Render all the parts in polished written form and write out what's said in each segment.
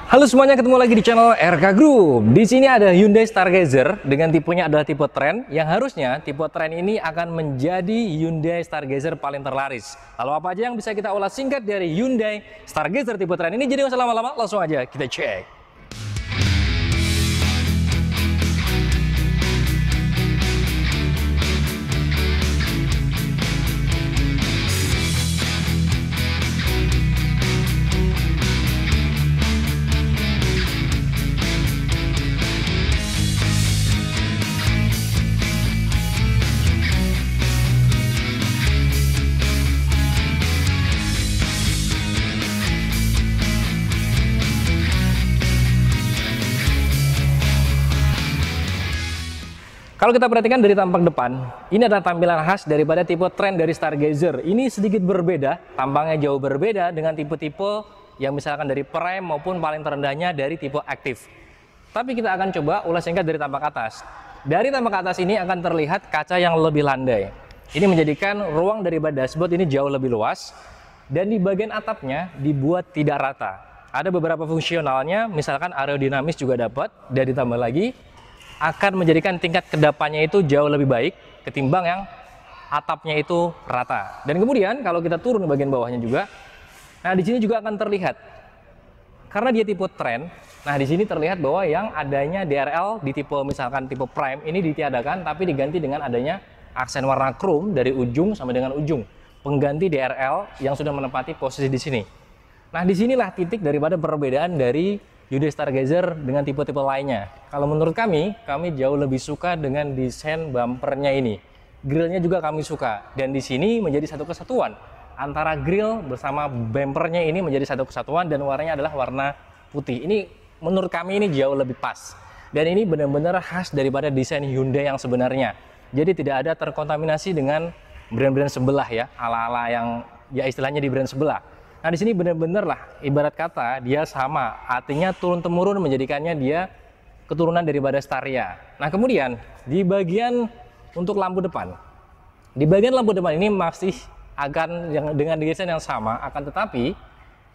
Halo semuanya, ketemu lagi di channel RK Group. Di sini ada Hyundai Stargazer dengan tipenya adalah tipe Trend, yang harusnya tipe Trend ini akan menjadi Hyundai Stargazer paling terlaris. Lalu apa aja yang bisa kita ulas singkat dari Hyundai Stargazer tipe Trend ini? Jadi nggak usah lama-lama, langsung aja kita cek. Kalau kita perhatikan dari tampak depan, ini adalah tampilan khas daripada tipe Trend dari Stargazer. Ini sedikit berbeda, tampangnya jauh berbeda dengan tipe-tipe yang misalkan dari Prime maupun paling terendahnya dari tipe Active. Tapi kita akan coba ulas singkat dari tampak atas. Dari tampak atas ini akan terlihat kaca yang lebih landai. Ini menjadikan ruang daripada dashboard ini jauh lebih luas. Dan di bagian atapnya dibuat tidak rata. Ada beberapa fungsionalnya, misalkan aerodinamis juga dapat, dan ditambah lagi akan menjadikan tingkat kedapannya itu jauh lebih baik ketimbang yang atapnya itu rata. Dan kemudian kalau kita turun ke bagian bawahnya juga, nah di sini juga akan terlihat karena dia tipe Trend. Nah di sini terlihat bahwa yang adanya DRL di tipe misalkan tipe Prime ini ditiadakan, tapi diganti dengan adanya aksen warna chrome dari ujung sampai dengan ujung, pengganti DRL yang sudah menempati posisi di sini. Nah disinilah titik daripada perbedaan dari Hyundai Stargazer dengan tipe-tipe lainnya. Kalau menurut kami jauh lebih suka dengan desain bumpernya ini. Grillnya juga kami suka, dan di sini menjadi satu kesatuan antara grill bersama bumpernya ini menjadi satu kesatuan, dan warnanya adalah warna putih. Ini menurut kami ini jauh lebih pas, dan ini benar-benar khas daripada desain Hyundai yang sebenarnya. Jadi tidak ada terkontaminasi dengan brand-brand sebelah ya, ala-ala yang ya istilahnya di brand sebelah. Nah di sini benar-benar lah ibarat kata dia sama, artinya turun-temurun menjadikannya dia keturunan daripada Staria. Nah kemudian di bagian untuk lampu depan, di bagian lampu depan ini masih akan dengan desain yang sama, akan tetapi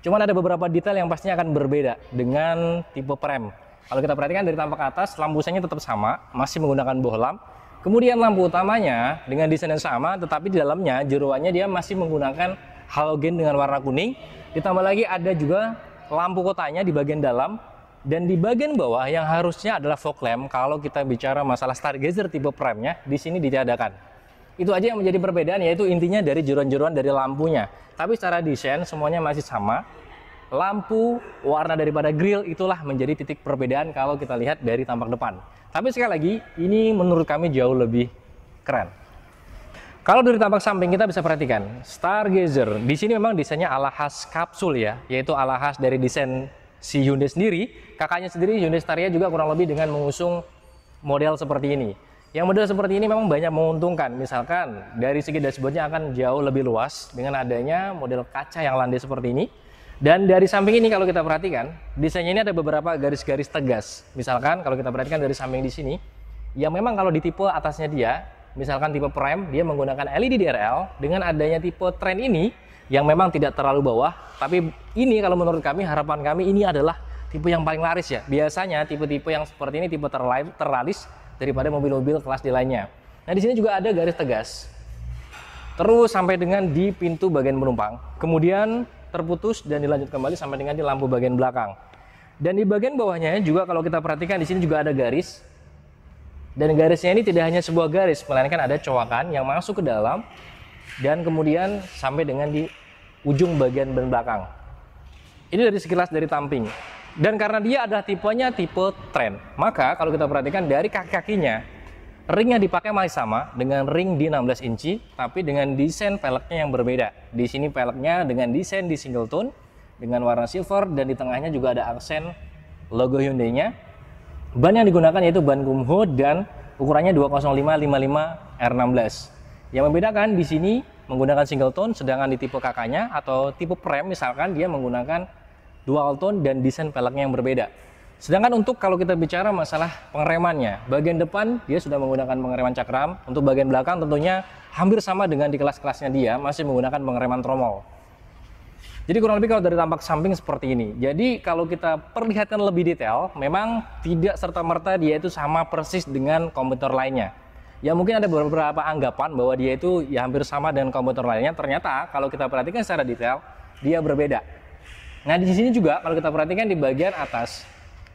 cuman ada beberapa detail yang pastinya akan berbeda dengan tipe Prime. Kalau kita perhatikan dari tampak atas, lampu senya tetap sama, masih menggunakan bohlam. Kemudian lampu utamanya dengan desain yang sama, tetapi di dalamnya jeruannya dia masih menggunakan halogen dengan warna kuning. Ditambah lagi ada juga lampu kotanya di bagian dalam, dan di bagian bawah yang harusnya adalah fog lamp. Kalau kita bicara masalah Stargazer tipe Prime-nya, di sini ditiadakan. Itu aja yang menjadi perbedaan, yaitu intinya dari jeruan-jeruan dari lampunya. Tapi secara desain semuanya masih sama. Lampu, warna daripada grill itulah menjadi titik perbedaan kalau kita lihat dari tampak depan. Tapi sekali lagi, ini menurut kami jauh lebih keren. Kalau dari tampak samping kita bisa perhatikan Stargazer di sini memang desainnya ala khas kapsul ya, yaitu ala khas dari desain si Hyundai sendiri. Kakaknya sendiri Hyundai Staria juga kurang lebih dengan mengusung model seperti ini. Yang model seperti ini memang banyak menguntungkan. Misalkan dari segi dashboardnya akan jauh lebih luas dengan adanya model kaca yang landai seperti ini. Dan dari samping ini kalau kita perhatikan desainnya ini ada beberapa garis-garis tegas. Misalkan kalau kita perhatikan dari samping di sini, yang memang kalau di tipe atasnya dia, misalkan tipe Prime, dia menggunakan LED DRL. Dengan adanya tipe Trend ini, yang memang tidak terlalu bawah, tapi ini kalau menurut kami, harapan kami ini adalah tipe yang paling laris ya. Biasanya tipe-tipe yang seperti ini tipe terlaris daripada mobil-mobil kelas D lainnya. Nah di sini juga ada garis tegas, terus sampai dengan di pintu bagian penumpang, kemudian terputus dan dilanjut kembali sampai dengan di lampu bagian belakang. Dan di bagian bawahnya juga kalau kita perhatikan di sini juga ada garis. Dan garisnya ini tidak hanya sebuah garis, melainkan ada cowakan yang masuk ke dalam dan kemudian sampai dengan di ujung bagian ban belakang. Ini dari sekilas dari tamping. Dan karena dia adalah tipenya tipe Trend, maka kalau kita perhatikan dari kaki-kakinya, ring yang dipakai masih sama dengan ring di 16 inci, tapi dengan desain velgnya yang berbeda. Di sini velgnya dengan desain di single tone dengan warna silver, dan di tengahnya juga ada aksen logo Hyundai-nya. Ban yang digunakan yaitu ban Kumho dan ukurannya 205/55 R16. Yang membedakan di sini menggunakan single tone, sedangkan di tipe kakaknya atau tipe Prime misalkan dia menggunakan dual tone dan desain velgnya yang berbeda. Sedangkan untuk kalau kita bicara masalah pengeremannya, bagian depan dia sudah menggunakan pengereman cakram, untuk bagian belakang tentunya hampir sama dengan di kelas-kelasnya dia, masih menggunakan pengereman tromol. Jadi kurang lebih kalau dari tampak samping seperti ini. Jadi kalau kita perlihatkan lebih detail, memang tidak serta-merta dia itu sama persis dengan komputer lainnya. Ya mungkin ada beberapa anggapan bahwa dia itu ya hampir sama dengan komputer lainnya. Ternyata kalau kita perhatikan secara detail, dia berbeda. Nah di sini juga kalau kita perhatikan di bagian atas,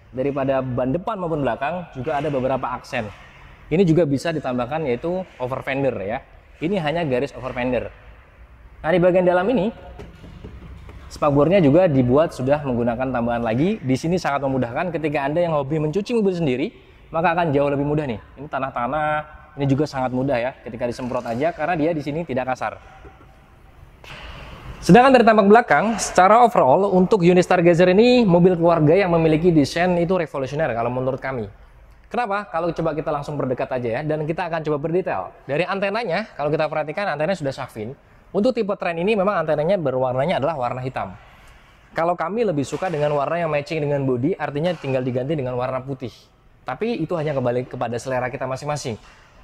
daripada ban depan maupun belakang juga ada beberapa aksen. Ini juga bisa ditambahkan yaitu over fender ya. Ini hanya garis over fender. Nah di bagian dalam ini, spakbornya juga dibuat sudah menggunakan tambahan lagi. Di sini sangat memudahkan ketika Anda yang hobi mencuci mobil sendiri, maka akan jauh lebih mudah nih. Ini tanah-tanah, ini juga sangat mudah ya ketika disemprot aja karena dia di sini tidak kasar. Sedangkan dari tampak belakang, secara overall untuk unit Stargazer ini mobil keluarga yang memiliki desain itu revolusioner kalau menurut kami. Kenapa? Kalau coba kita langsung berdekat aja ya, dan kita akan coba berdetail. Dari antenanya, kalau kita perhatikan antenanya sudah Shark-Fin. Untuk tipe Trend ini memang antenanya berwarnanya adalah warna hitam. Kalau kami lebih suka dengan warna yang matching dengan body, artinya tinggal diganti dengan warna putih. Tapi itu hanya kembali kepada selera kita masing-masing.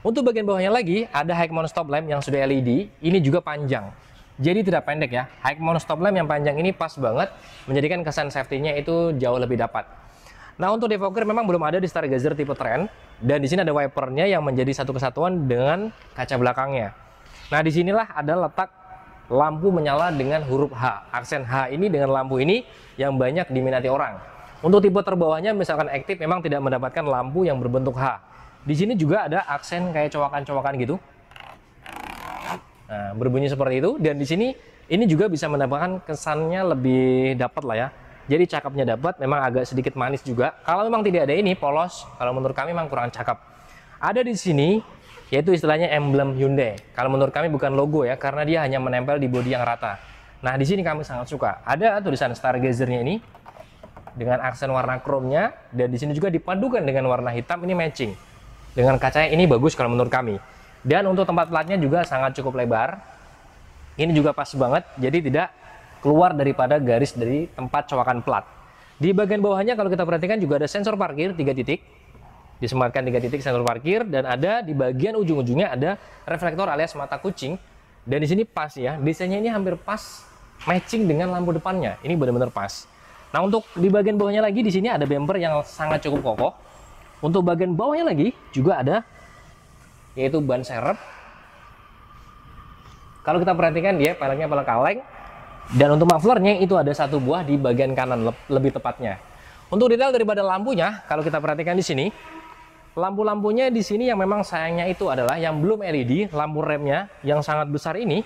Untuk bagian bawahnya lagi, ada high mount stop lamp yang sudah LED, ini juga panjang. Jadi tidak pendek ya, high mount stop lamp yang panjang ini pas banget, menjadikan kesan safety-nya itu jauh lebih dapat. Nah untuk defogger memang belum ada di Stargazer tipe Trend, dan di sini ada wipernya yang menjadi satu kesatuan dengan kaca belakangnya. Nah disinilah ada letak lampu menyala dengan huruf H. Aksen H ini dengan lampu ini yang banyak diminati orang. Untuk tipe terbawahnya misalkan aktif memang tidak mendapatkan lampu yang berbentuk H. Di sini juga ada aksen kayak cowakan-cowakan gitu. Nah, berbunyi seperti itu, dan di sini ini juga bisa mendapatkan kesannya lebih dapat lah ya. Jadi cakepnya dapat, memang agak sedikit manis juga. Kalau memang tidak ada ini polos, kalau menurut kami memang kurang cakep. Ada di sini yaitu istilahnya emblem Hyundai. Kalau menurut kami bukan logo ya, karena dia hanya menempel di bodi yang rata. Nah di sini kami sangat suka. Ada tulisan Stargazer-nya ini dengan aksen warna chrome-nya, dan di sini juga dipadukan dengan warna hitam, ini matching. Dengan kacanya ini bagus kalau menurut kami. Dan untuk tempat platnya juga sangat cukup lebar. Ini juga pas banget, jadi tidak keluar daripada garis dari tempat cowakan plat. Di bagian bawahnya kalau kita perhatikan juga ada sensor parkir 3 titik. Disematkan 3 titik sensor parkir, dan ada di bagian ujung-ujungnya ada reflektor alias mata kucing. Dan di sini pas ya, desainnya ini hampir pas matching dengan lampu depannya. Ini benar-benar pas. Nah, untuk di bagian bawahnya lagi di sini ada bumper yang sangat cukup kokoh. Untuk bagian bawahnya lagi juga ada yaitu ban serep. Kalau kita perhatikan dia peleknya pelek kaleng. Dan untuk mufflernya itu ada satu buah di bagian kanan lebih tepatnya. Untuk detail daripada lampunya, kalau kita perhatikan di sini, lampu-lampunya di sini yang memang sayangnya itu adalah yang belum LED, lampu remnya yang sangat besar ini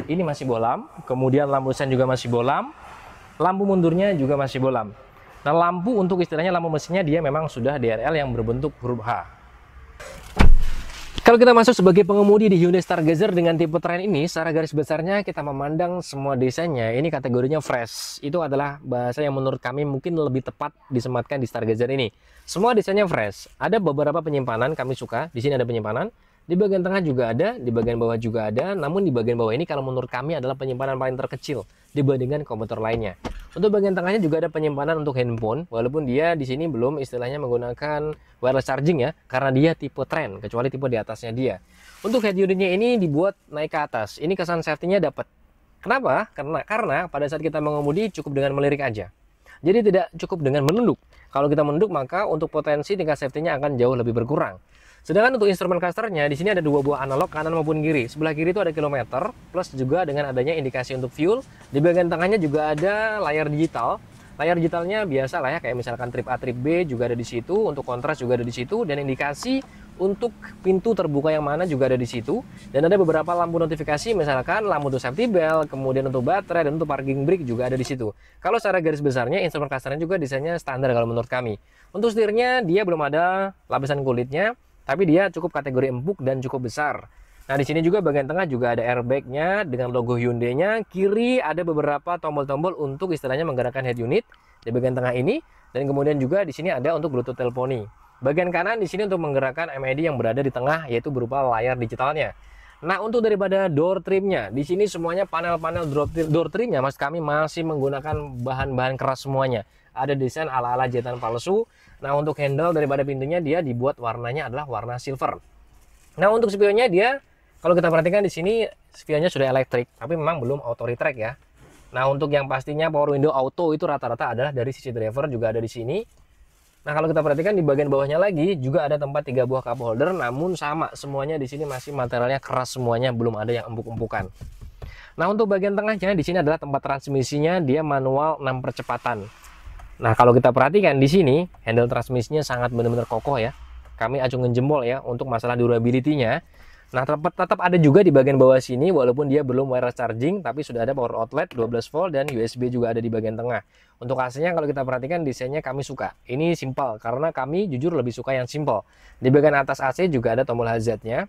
masih bolam. Kemudian lampu sen juga masih bolam, lampu mundurnya juga masih bolam. Nah lampu untuk istilahnya lampu mesinnya dia memang sudah DRL yang berbentuk huruf H. Kalau kita masuk sebagai pengemudi di Hyundai Stargazer dengan tipe Trend ini, secara garis besarnya kita memandang semua desainnya, ini kategorinya fresh. Itu adalah bahasa yang menurut kami mungkin lebih tepat disematkan di Stargazer ini. Semua desainnya fresh. Ada beberapa penyimpanan kami suka. Di sini ada penyimpanan. Di bagian tengah juga ada, di bagian bawah juga ada. Namun di bagian bawah ini kalau menurut kami adalah penyimpanan paling terkecil dibandingkan komputer lainnya. Untuk bagian tengahnya juga ada penyimpanan untuk handphone, walaupun dia di sini belum istilahnya menggunakan wireless charging ya, karena dia tipe Trend, kecuali tipe di atasnya dia. Untuk head unitnya ini dibuat naik ke atas. Ini kesan safety-nya dapat. Kenapa? Karena pada saat kita mengemudi cukup dengan melirik aja. Jadi tidak cukup dengan menunduk. Kalau kita menunduk maka untuk potensi tingkat safety-nya akan jauh lebih berkurang. Sedangkan untuk instrumen clusternya di sini ada dua buah analog kanan maupun kiri. Sebelah kiri itu ada kilometer plus juga dengan adanya indikasi untuk fuel. Di bagian tengahnya juga ada layar digital. Layar digitalnya biasa lah ya, kayak misalkan trip A, trip B juga ada di situ. Untuk kontras juga ada di situ, dan indikasi untuk pintu terbuka yang mana juga ada di situ. Dan ada beberapa lampu notifikasi, misalkan lampu untuk safety belt, kemudian untuk baterai, dan untuk parking brake juga ada di situ. Kalau secara garis besarnya instrumen clusternya juga desainnya standar kalau menurut kami. Untuk setirnya dia belum ada lapisan kulitnya, tapi dia cukup kategori empuk dan cukup besar. Nah di sini juga bagian tengah juga ada airbagnya dengan logo Hyundai-nya. Kiri ada beberapa tombol-tombol untuk istilahnya menggerakkan head unit di bagian tengah ini, dan kemudian juga di sini ada untuk Bluetooth teleponi. Bagian kanan di sini untuk menggerakkan MID yang berada di tengah, yaitu berupa layar digitalnya. Nah untuk daripada door trimnya, di sini semuanya panel-panel door trimnya mas kami masih menggunakan bahan-bahan keras semuanya. Ada desain ala-ala jetan palsu. Nah untuk handle daripada pintunya dia dibuat warnanya adalah warna silver. Nah untuk spionnya dia, kalau kita perhatikan di sini spionnya sudah elektrik, tapi memang belum auto retract ya. Nah, untuk yang pastinya power window auto itu rata-rata adalah dari sisi driver, juga ada di sini. Nah, kalau kita perhatikan di bagian bawahnya lagi juga ada tempat 3 buah cup holder, namun sama semuanya di sini masih materialnya keras semuanya, belum ada yang empuk-empukan. Nah, untuk bagian tengahnya di sini adalah tempat transmisinya, dia manual 6 percepatan. Nah, kalau kita perhatikan di sini handle transmisinya sangat benar-benar kokoh ya. Kami acungin jempol ya untuk masalah durability-nya. Nah, tetap ada juga di bagian bawah sini, walaupun dia belum wireless charging, tapi sudah ada power outlet 12 volt dan USB juga ada di bagian tengah. Untuk AC-nya kalau kita perhatikan desainnya kami suka. Ini simple, karena kami jujur lebih suka yang simple. Di bagian atas AC juga ada tombol hazardnya.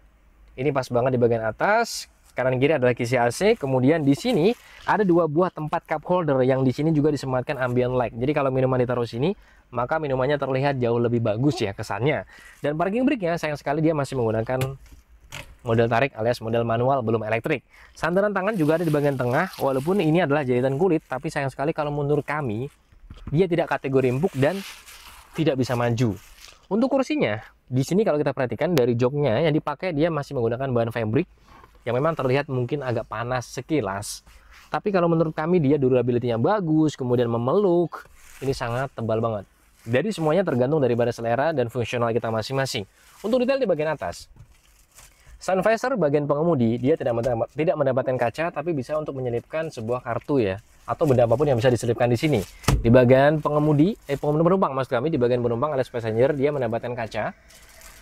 Ini pas banget di bagian atas. Kanan kiri adalah kisi AC. Kemudian di sini ada 2 buah tempat cup holder yang di sini juga disematkan ambient light. Jadi kalau minuman ditaruh sini, maka minumannya terlihat jauh lebih bagus ya kesannya. Dan parking brake-nya sayang sekali dia masih menggunakan model tarik alias model manual, belum elektrik. Sandaran tangan juga ada di bagian tengah, walaupun ini adalah jahitan kulit, tapi sayang sekali kalau menurut kami dia tidak kategori empuk dan tidak bisa maju. Untuk kursinya di sini kalau kita perhatikan dari joknya yang dipakai dia masih menggunakan bahan fabric yang memang terlihat mungkin agak panas sekilas, tapi kalau menurut kami dia durability-nya bagus, kemudian memeluk, ini sangat tebal banget. Jadi semuanya tergantung daripada selera dan fungsional kita masing-masing. Untuk detail di bagian atas, sun visor bagian pengemudi dia tidak mendapatkan kaca, tapi bisa untuk menyelipkan sebuah kartu ya, atau benda apapun yang bisa diselipkan di sini. Di bagian pengemudi, penumpang maksud kami, di bagian penumpang alias passenger dia mendapatkan kaca.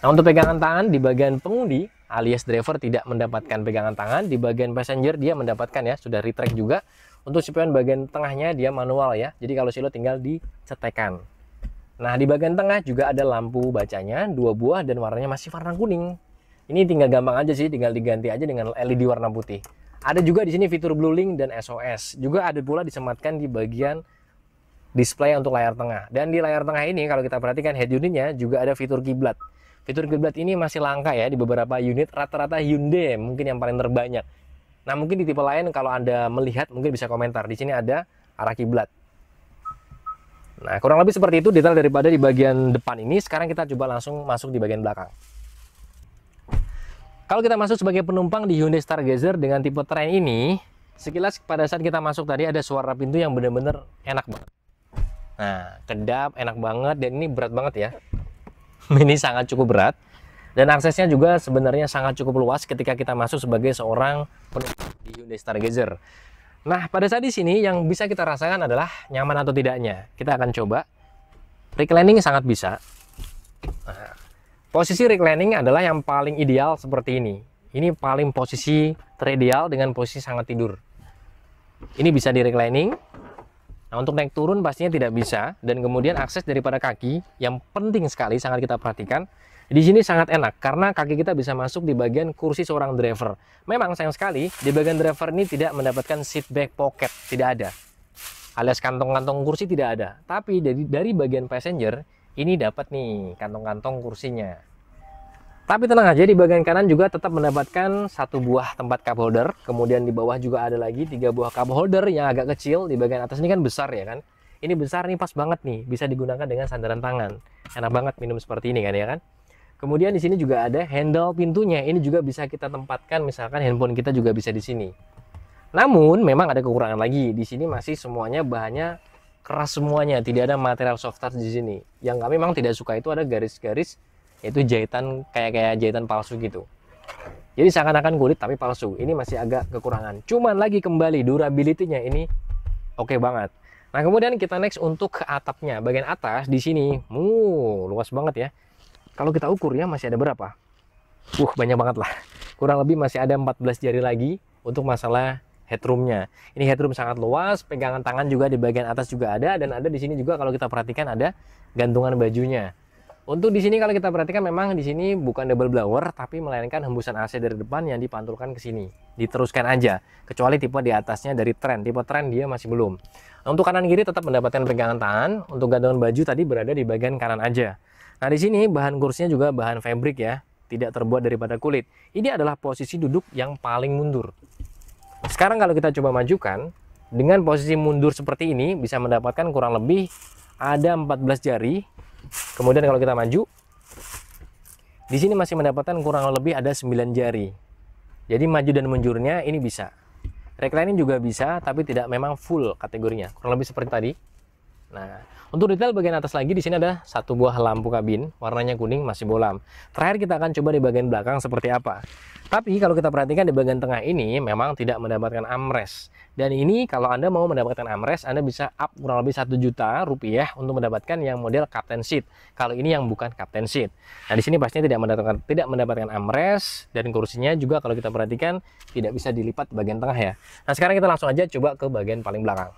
Nah, untuk pegangan tangan di bagian pengemudi alias driver tidak mendapatkan pegangan tangan. Di bagian passenger dia mendapatkan ya, sudah retract juga. Untuk spion bagian tengahnya dia manual ya, jadi kalau silo tinggal dicetekan. Nah, di bagian tengah juga ada lampu bacanya 2 buah dan warnanya masih warna kuning. Ini tinggal gampang aja sih, tinggal diganti aja dengan LED warna putih. Ada juga di sini fitur Blue Link dan SOS. Juga ada pula disematkan di bagian display untuk layar tengah. Dan di layar tengah ini kalau kita perhatikan head unitnya juga ada fitur kiblat. Fitur kiblat ini masih langka ya di beberapa unit, rata-rata Hyundai mungkin yang paling terbanyak. Nah, mungkin di tipe lain kalau Anda melihat mungkin bisa komentar. Di sini ada arah kiblat. Nah, kurang lebih seperti itu detail daripada di bagian depan ini. Sekarang kita coba langsung masuk di bagian belakang. Kalau kita masuk sebagai penumpang di Hyundai Stargazer dengan tipe Train ini, sekilas pada saat kita masuk tadi ada suara pintu yang benar-benar enak banget. Nah, kedap, enak banget, dan ini berat banget ya. Ini sangat cukup berat. Dan aksesnya juga sebenarnya sangat cukup luas ketika kita masuk sebagai seorang penumpang di Hyundai Stargazer. Nah, pada saat di sini yang bisa kita rasakan adalah nyaman atau tidaknya. Kita akan coba. Reclining sangat bisa. Nah, posisi reclining adalah yang paling ideal seperti ini. Ini paling posisi terideal dengan posisi sangat tidur. Ini bisa di reclining. Nah, untuk naik turun pastinya tidak bisa. Dan kemudian akses daripada kaki yang penting sekali sangat kita perhatikan. Di sini sangat enak karena kaki kita bisa masuk di bagian kursi seorang driver. Memang sayang sekali di bagian driver ini tidak mendapatkan seat back pocket, tidak ada. Alias kantong-kantong kursi tidak ada. Tapi dari bagian passenger ini dapat nih kantong-kantong kursinya. Tapi tenang aja, di bagian kanan juga tetap mendapatkan 1 buah tempat cup holder. Kemudian di bawah juga ada lagi 3 buah cup holder yang agak kecil. Di bagian atas ini kan besar ya kan. Ini besar nih, pas banget nih, bisa digunakan dengan sandaran tangan. Enak banget minum seperti ini kan ya kan. Kemudian di sini juga ada handle pintunya. Ini juga bisa kita tempatkan, misalkan handphone kita juga bisa di sini. Namun memang ada kekurangan lagi. Di sini masih semuanya bahannya keras semuanya, tidak ada material soft touch di sini. Yang kami memang tidak suka itu ada garis-garis, yaitu jahitan kayak jahitan palsu gitu. Jadi seakan-akan kulit tapi palsu. Ini masih agak kekurangan. Cuman lagi kembali durability-nya ini oke banget. Nah, kemudian kita next untuk ke atapnya. Bagian atas di sini, luas banget ya. Kalau kita ukur ya masih ada berapa? Banyak banget lah. Kurang lebih masih ada 14 jari lagi untuk masalah headroomnya. Ini headroom sangat luas, pegangan tangan juga di bagian atas juga ada, dan ada di sini juga kalau kita perhatikan ada gantungan bajunya. Untuk di sini kalau kita perhatikan memang di sini bukan double blower, tapi melainkan hembusan AC dari depan yang dipantulkan ke sini. Diteruskan aja, kecuali tipe di atasnya dari Trend. Tipe Trend dia masih belum. Nah, untuk kanan kiri tetap mendapatkan pegangan tangan. Untuk gantungan baju tadi berada di bagian kanan aja. Nah, di sini bahan kursinya juga bahan fabric ya, tidak terbuat daripada kulit. Ini adalah posisi duduk yang paling mundur. Sekarang kalau kita coba majukan, dengan posisi mundur seperti ini bisa mendapatkan kurang lebih ada 14 jari. Kemudian kalau kita maju, di sini masih mendapatkan kurang lebih ada 9 jari. Jadi maju dan munjurnya ini bisa. Reclining juga bisa, tapi tidak memang full kategorinya. Kurang lebih seperti tadi. Nah, untuk detail bagian atas lagi, di sini ada satu buah lampu kabin, warnanya kuning, masih bolam. Terakhir kita akan coba di bagian belakang seperti apa. Tapi kalau kita perhatikan di bagian tengah ini memang tidak mendapatkan armrest. Dan ini kalau Anda mau mendapatkan armrest, Anda bisa up kurang lebih 1 juta rupiah untuk mendapatkan yang model captain seat. Kalau ini yang bukan captain seat. Nah, di sini pastinya tidak mendapatkan armrest, dan kursinya juga kalau kita perhatikan tidak bisa dilipat di bagian tengah ya. Nah, sekarang kita langsung aja coba ke bagian paling belakang.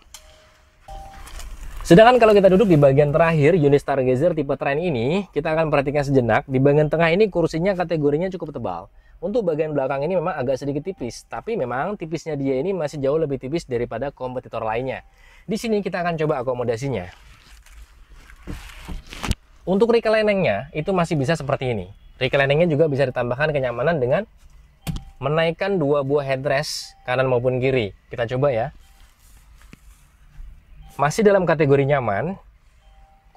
Sedangkan kalau kita duduk di bagian terakhir unit Stargazer tipe Trend ini, kita akan perhatikan sejenak. Di bagian tengah ini kursinya kategorinya cukup tebal. Untuk bagian belakang ini memang agak sedikit tipis, tapi memang tipisnya dia ini masih jauh lebih tipis daripada kompetitor lainnya. Di sini kita akan coba akomodasinya. Untuk recliningnya itu masih bisa seperti ini. Recliningnya juga bisa ditambahkan kenyamanan dengan menaikkan 2 buah headrest kanan maupun kiri. Kita coba ya. Masih dalam kategori nyaman.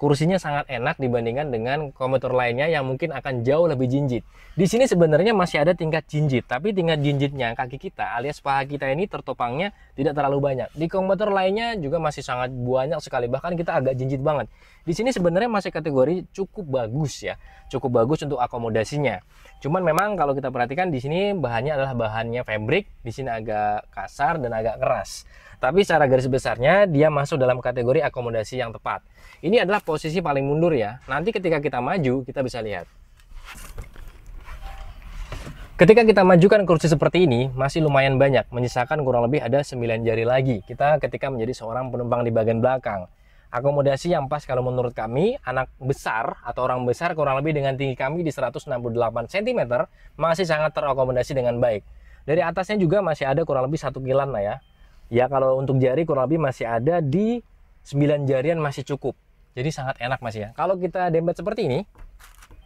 Kursinya sangat enak dibandingkan dengan komuter lainnya yang mungkin akan jauh lebih jinjit. Di sini sebenarnya masih ada tingkat jinjit, tapi tingkat jinjitnya kaki kita alias paha kita ini tertopangnya tidak terlalu banyak. Di komuter lainnya juga masih sangat banyak sekali, bahkan kita agak jinjit banget. Di sini sebenarnya masih kategori cukup bagus ya, cukup bagus untuk akomodasinya. Cuman memang kalau kita perhatikan di sini bahannya adalah bahannya fabric, di sini agak kasar dan agak keras. Tapi secara garis besarnya dia masuk dalam kategori akomodasi yang tepat. Ini adalah posisi paling mundur ya. Nanti ketika kita maju, kita bisa lihat. Ketika kita majukan kursi seperti ini, masih lumayan banyak. Menyisakan kurang lebih ada 9 jari lagi. Kita ketika menjadi seorang penumpang di bagian belakang. Akomodasi yang pas kalau menurut kami, anak besar atau orang besar kurang lebih dengan tinggi kami di 168 cm, masih sangat terakomodasi dengan baik. Dari atasnya juga masih ada kurang lebih 1 kilan lah ya. Ya kalau untuk jari kurang lebih masih ada di 9 jarian masih cukup. Jadi sangat enak masih ya. Kalau kita dempet seperti ini,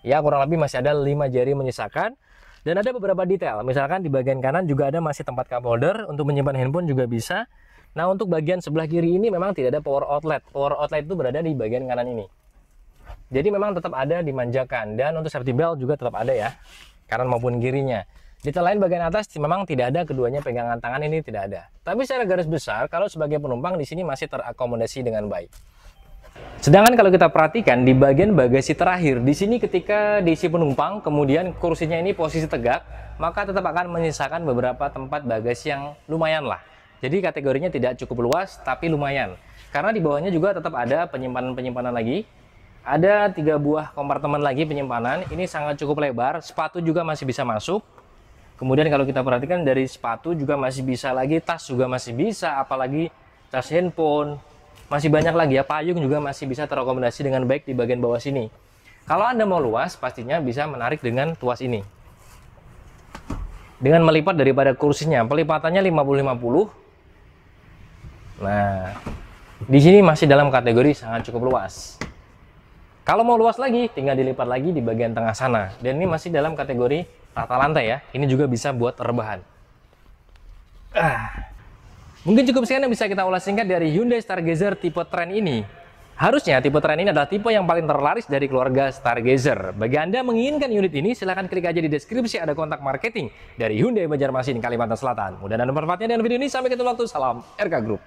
ya kurang lebih masih ada 5 jari menyisakan. Dan ada beberapa detail. Misalkan di bagian kanan juga ada masih tempat cup holder. Untuk menyimpan handphone juga bisa. Nah untuk bagian sebelah kiri ini memang tidak ada power outlet. Power outlet itu berada di bagian kanan ini. Jadi memang tetap ada dimanjakan. Dan untuk safety belt juga tetap ada ya. Kanan maupun kirinya. Detail lain bagian atas memang tidak ada, keduanya pegangan tangan ini tidak ada. Tapi secara garis besar, kalau sebagai penumpang di sini masih terakomodasi dengan baik. Sedangkan kalau kita perhatikan di bagian bagasi terakhir, di sini ketika diisi penumpang, kemudian kursinya ini posisi tegak, maka tetap akan menyisakan beberapa tempat bagasi yang lumayan lah. Jadi kategorinya tidak cukup luas, tapi lumayan. Karena di bawahnya juga tetap ada penyimpanan lagi. Ada 3 buah kompartemen lagi penyimpanan, ini sangat cukup lebar, sepatu juga masih bisa masuk. Kemudian kalau kita perhatikan dari sepatu juga masih bisa lagi, tas juga masih bisa, apalagi tas handphone. Masih banyak lagi ya, payung juga masih bisa terakomodasi dengan baik di bagian bawah sini. Kalau Anda mau luas, pastinya bisa menarik dengan tuas ini. Dengan melipat daripada kursinya, pelipatannya 50-50. Nah, di sini masih dalam kategori sangat cukup luas. Kalau mau luas lagi, tinggal dilipat lagi di bagian tengah sana. Dan ini masih dalam kategori rata lantai ya. Ini juga bisa buat rebahan. Mungkin cukup sekian yang bisa kita ulas singkat dari Hyundai Stargazer tipe Trend ini. Harusnya tipe Trend ini adalah tipe yang paling terlaris dari keluarga Stargazer. Bagi Anda menginginkan unit ini, silahkan klik aja di deskripsi ada kontak marketing dari Hyundai Banjarmasin, Kalimantan Selatan. Mudah-mudahan bermanfaatnya dengan video ini. Sampai ketemu waktu. Salam RK Group.